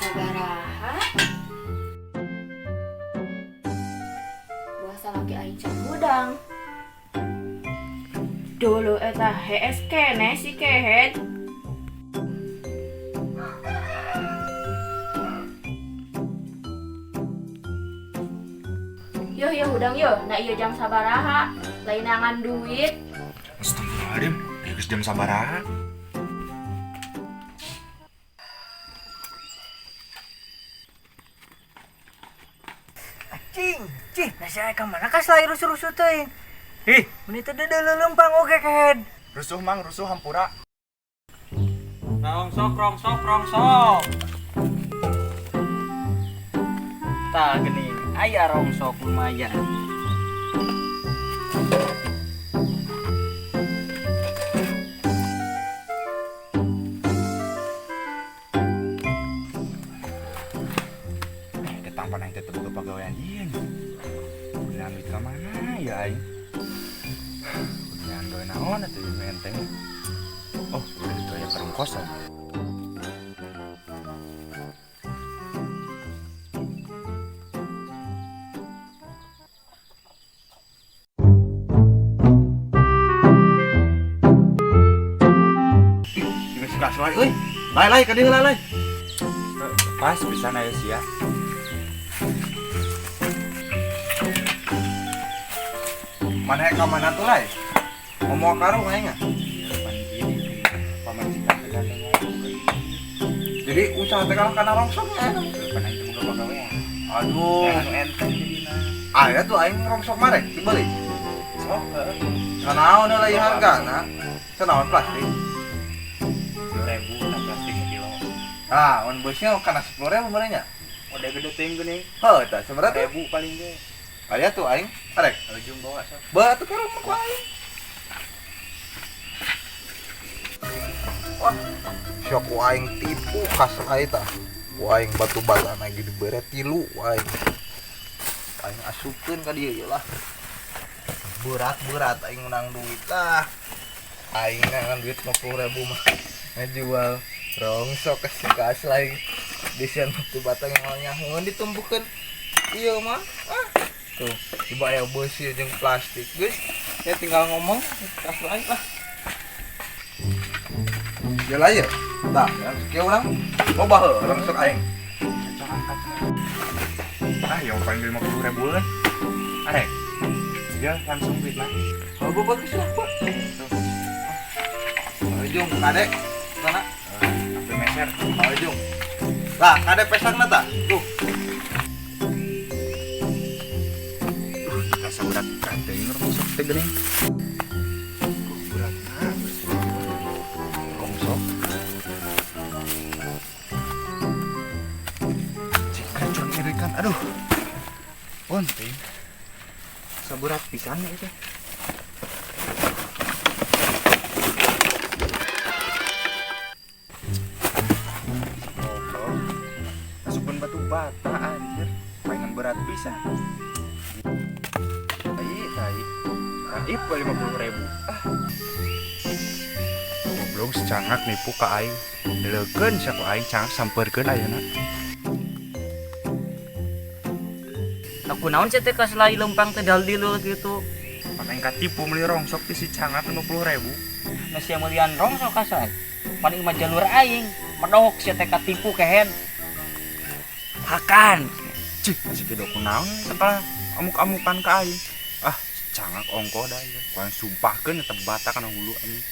sabaraha buasa laki aing can gudang dulu eta HS kene si kehed yo udang yo nah iya jam sabaraha lain nangan duit. Astagfirullahaladzim, geus jam sabaraha? Cing, nasi ayah kemana kas lagi rusuh-rusuh teh? Menit teh dulu lempang oke kehed. Rusuh mang, rusuh hampura. Rongsok. Tah geuning, aya rongsok lumayan. Tampan aing teh teu boga pagawean ieu. Kuliah duit ka mana ya aing? Kuliah gawe naon atuh ieu enteng. Oh, udah itu aya karung kosong. Geus gas wae euy. Lai ka dieu lai. Pas pisan aya sia. Mana ka mana tuh lai? Ngomong karo aing enggak? Paman jika tegandeng ngomong. Jadi usaha teh kana rongsoknya. Pan aing teh boga pagawean. Aduh, anu enteng jadina. Aya tuh aing rongsok mare dibeli. Sok sanaon lah hargana? Sanaon plastik? 10.000 plastik sekilo. Ah, on bosnya kana 10.000 merenya. Udah gede teh geuning. Heuh, tah seberapa? 1.000 paling ge. Aya tuh aing, arek. Ujung bawa sok. Bawa tuh ke rumah ku aing. Wah, syok ku aing tipu kasai tah. Ku aing batu bata lagi dibere 3 aing. Aing asupkeun ka dieu lah. Berat aing menang duit tah. Aing ngan duit 50.000 mah ngajual rongsok ke si kaslay. Disian batu bata nyahoan ditumbukeun. Ieu mah. Tuh, coba ya besi jeung plastik, guys. Ya tinggal ngomong, kasih aja lah. Ya lah ya. Tah, sekieu urang. Loba heuh langsung aing. Yang paling 50.000 kan. Arek. Dia langsung duit lah. Oh, gua bagus lah, Pak. Tuh. Ujung, kadek. Sana. Sampai meser. Ujung. Lah, kadek pesakna tah. Tuh. Berat kante ini rongsok teh geuning. Berat rongsok. Cik racun irikan. Aduh. Penting. Saberat pisan itu. Masukkan batu bata anjir. Palingan berat pisan. Naip 50.000. Goblok secangak nipu ka aing. Deleukeun sia ku aing cangak sampeurkeun ayeuna. Aku naon sih teh kas lai lempang teh daldil gitu. Paling katipu meuli rongsok ti si cangak 50.000. Nasi melian rongsok kasai. Paling mah jalur aing. Medok sih teh katipu kehen. Hakan. Cih, masih kieu kunaon sakala amuk-amukan ka aing. Ah, cangak ongko da ieu. Kuang sumpahkeun eta bata kana hulu anjing.